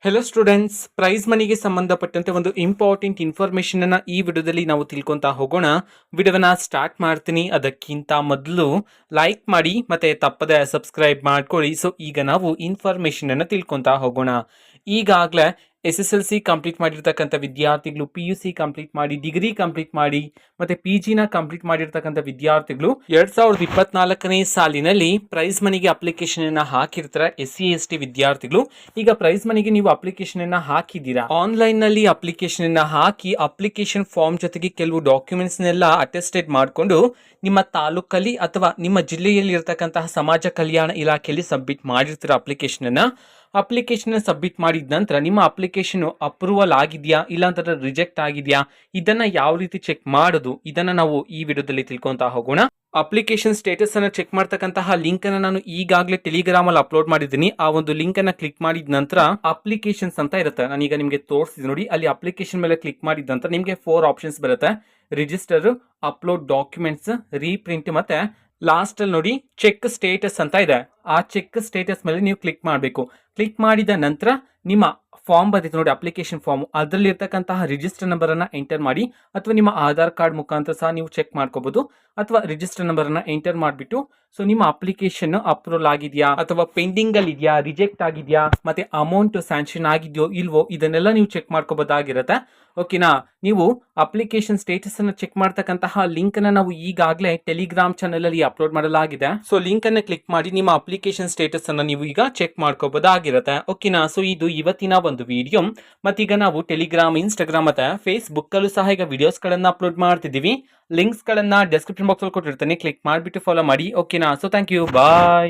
Hello students, price ಮನಿಗೆ ಸಂಬಂಧಪಟ್ಟಂತೆ ಒಂದು ಇಂಪಾರ್ಟೆಂಟ್ ಇನ್ಫಾರ್ಮೇಶನ್ ಅನ್ನ ಈ ವಿಡಿಯೋದಲ್ಲಿ ನಾವು ತಿಳ್ಕೊಂತಾ ಹೋಗೋಣ. ವಿಡಿಯೋವನ್ನ ಸ್ಟಾರ್ಟ್ ಮಾಡ್ತೀನಿ. ಅದಕ್ಕಿಂತ ಮೊದಲು ಲೈಕ್ ಮಾಡಿ ಮತ್ತೆ ತಪ್ಪದೆ ಸಬ್ಸ್ಕ್ರೈಬ್ ಮಾಡ್ಕೊಳ್ಳಿ. ಸೊ ಈಗ ನಾವು ಇನ್ಫಾರ್ಮೇಶನ್ ಅನ್ನ ತಿಳ್ಕೊಂತಾ ಹೋಗೋಣ. ಈಗಾಗಲೇ SSLC ಕಂಪ್ಲೀಟ್ ಮಾಡಿರ್ತಕ್ಕಂಥ ವಿದ್ಯಾರ್ಥಿಗಳು, PUC ಕಂಪ್ಲೀಟ್ ಮಾಡಿ, ಡಿಗ್ರಿ ಕಂಪ್ಲೀಟ್ ಮಾಡಿ ಮತ್ತೆ PGನ ಕಂಪ್ಲೀಟ್ ಮಾಡಿರ್ತಕ್ಕಂಥ ವಿದ್ಯಾರ್ಥಿಗಳು 2024ನೇ ಸಾಲಿನಲ್ಲಿ ಪ್ರೈಸ್ ಮನಿಗೆ ಅಪ್ಲಿಕೇಶನ್ ಅನ್ನ ಹಾಕಿರ್ತಾರೆ. SC/ST ವಿದ್ಯಾರ್ಥಿಗಳು ಈಗ ಪ್ರೈಸ್ ಮನಿಗೆ ನೀವು ಅಪ್ಲಿಕೇಶನ್ ಅನ್ನ ಹಾಕಿದ್ದೀರಾ. ಆನ್ಲೈನ್ ನಲ್ಲಿ ಅಪ್ಲಿಕೇಶನ್ ಅನ್ನ ಹಾಕಿ ಅಪ್ಲಿಕೇಶನ್ ಫಾರ್ಮ್ ಜೊತೆಗೆ ಕೆಲವು ಡಾಕ್ಯುಮೆಂಟ್ಸ್ ನೆಲ್ಲ ಅಟೆಸ್ಟೆಡ್ ಮಾಡಿಕೊಂಡು ನಿಮ್ಮ ತಾಲೂಕಲ್ಲಿ ಅಥವಾ ನಿಮ್ಮ ಜಿಲ್ಲೆಯಲ್ಲಿ ಇರತಕ್ಕಂತಹ ಸಮಾಜ ಕಲ್ಯಾಣ ಇಲಾಖೆಯಲ್ಲಿ ಸಬ್ಮಿಟ್ ಮಾಡಿರ್ತೀರ ಅಪ್ಲಿಕೇಶನ್ ಸಬ್ಮಿಟ್ ಮಾಡಿದ ನಂತರ ನಿಮ್ಮ ಅಪ್ಲಿಕೇಶನ್ ಅಪ್ರೂವಲ್ ಆಗಿದೆಯಾ ಇಲ್ಲ ಅಂತಂದ್ರೆ ರಿಜೆಕ್ಟ್ ಆಗಿದೆಯಾ, ಇದನ್ನ ಯಾವ ರೀತಿ ಚೆಕ್ ಮಾಡೋದು ಇದನ್ನ ನಾವು ಈ ವಿಡಿಯೋದಲ್ಲಿ ತಿಳ್ಕೊಂತಾ ಹೋಗೋಣ. ಅಪ್ಲಿಕೇಶನ್ ಸ್ಟೇಟಸ್ ಅನ್ನ ಚೆಕ್ ಮಾಡ್ತಕ್ಕಂತಹ ಲಿಂಕ್ ಅನ್ನ ನಾನು ಈಗಾಗಲೇ ಟೆಲಿಗ್ರಾಮ್ ಅಲ್ಲಿ ಅಪ್ಲೋಡ್ ಮಾಡಿದ್ದೀನಿ. ಆ ಒಂದು ಲಿಂಕ್ ಅನ್ನ ಕ್ಲಿಕ್ ಮಾಡಿದ ನಂತರ ಅಪ್ಲಿಕೇಶನ್ಸ್ ಅಂತ ಇರುತ್ತೆ. ನಾನೀಗ ನಿಮಗೆ ತೋರಿಸ್ತೀನಿ ನೋಡಿ. ಅಲ್ಲಿ ಅಪ್ಲಿಕೇಶನ್ ಮೇಲೆ ಕ್ಲಿಕ್ ಮಾಡಿದ ನಂತರ ನಿಮಗೆ 4 ಆಪ್ಷನ್ಸ್ ಬರುತ್ತೆ: ರಿಜಿಸ್ಟರ್, ಅಪ್ಲೋಡ್ ಡಾಕ್ಯುಮೆಂಟ್ಸ್, ರೀಪ್ರಿಂಟ್ ಮತ್ತೆ ಲಾಸ್ಟ್ ಅಲ್ಲಿ ನೋಡಿ ಚೆಕ್ ಸ್ಟೇಟಸ್ ಅಂತ ಇದೆ. ಆ ಚೆಕ್ ಸ್ಟೇಟಸ್ ಮೇಲೆ ನೀವು ಕ್ಲಿಕ್ ಮಾಡಬೇಕು. ಕ್ಲಿಕ್ ಮಾಡಿದ ನಂತರ ನಿಮ್ಮ ಫಾರ್ಮ್ ಬಂದಿತ್ತು ನೋಡಿ, ಅಪ್ಲಿಕೇಶನ್ ಫಾರ್ಮ್, ಅದರಲ್ಲಿ ಇರ್ತಕ್ಕಂತಹ ರಿಜಿಸ್ಟರ್ ನಂಬರ್ ಅನ್ನ ಎಂಟರ್ ಮಾಡಿ ಅಥವಾ ನಿಮ್ಮ ಆಧಾರ್ ಕಾರ್ಡ್ ಮುಖಾಂತರ ಸಹ ನೀವು ಚೆಕ್ ಮಾಡ್ಕೋಬಹುದು. ಅಥವಾ ರಿಜಿಸ್ಟರ್ ನಂಬರ್ ಅನ್ನ ಎಂಟರ್ ಮಾಡಿಬಿಟ್ಟು ಸೊ ನಿಮ್ಮ ಅಪ್ಲಿಕೇಶನ್ ಅಪ್ರೂವಲ್ ಆಗಿದೆಯಾ ಅಥವಾ ಪೆಂಡಿಂಗ್ ಅಲ್ಲಿ ಇದೆಯಾ, ರಿಜೆಕ್ಟ್ ಆಗಿದೆಯಾ, ಮತ್ತೆ ಅಮೌಂಟ್ ಸ್ಯಾಂಕ್ಷನ್ ಆಗಿದೆಯೋ ಇಲ್ವೋ ಇದನ್ನೆಲ್ಲ ನೀವು ಚೆಕ್ ಮಾಡ್ಕೋಬಹುದಾಗಿರುತ್ತೆ. ಓಕೆನಾ. ನೀವು ಅಪ್ಲಿಕೇಶನ್ ಸ್ಟೇಟಸ್ ಅನ್ನ ಚೆಕ್ ಮಾಡ್ತಕ್ಕಂತಹ ಲಿಂಕ್ ಅನ್ನ ನಾವು ಈಗಾಗಲೇ ಟೆಲಿಗ್ರಾಮ್ ಚಾನೆಲ್ ಅಲ್ಲಿ ಅಪ್ಲೋಡ್ ಮಾಡಲಾಗಿದೆ. ಸೊ ಲಿಂಕ್ ಅನ್ನ ಕ್ಲಿಕ್ ಮಾಡಿ ನಿಮ್ಮ ಅಪ್ಲಿಕೇಶನ್ ಸ್ಟೇಟಸ್ ಅನ್ನ ನೀವು ಈಗ ಚೆಕ್ ಮಾಡ್ಕೋಬಹುದಾಗಿರುತ್ತೆ. ಓಕೆನಾ. ಸೊ ಇದು ಇವತ್ತಿನ ಒಂದು ವಿಡಿಯೋ. ಮತ್ತೀಗ ನಾವು ಟೆಲಿಗ್ರಾಮ್, ಇನ್ಸ್ಟಾಗ್ರಾಮ್ ಮತ್ತೆ ಫೇಸ್ಬುಕ್ ಅಲ್ಲೂ ಸಹ ಈಗ ವಿಡಿಯೋಸ್ ಗಳನ್ನ ಅಪ್ಲೋಡ್ ಮಾಡ್ತಿದ್ದೀವಿ. ಲಿಂಕ್ಸ್ ಗಳನ್ನ ಡಿಸ್ಕ್ರಿಪ್ಷನ್ ಬಾಕ್ಸ್ ಅಲ್ಲಿ ಕೊಟ್ಟಿರ್ತೀನಿ, ಕ್ಲಿಕ್ ಮಾಡಿಬಿಟ್ಟು ಫಾಲೋ ಮಾಡಿ. ಓಕೆನಾ. So thank you, bye.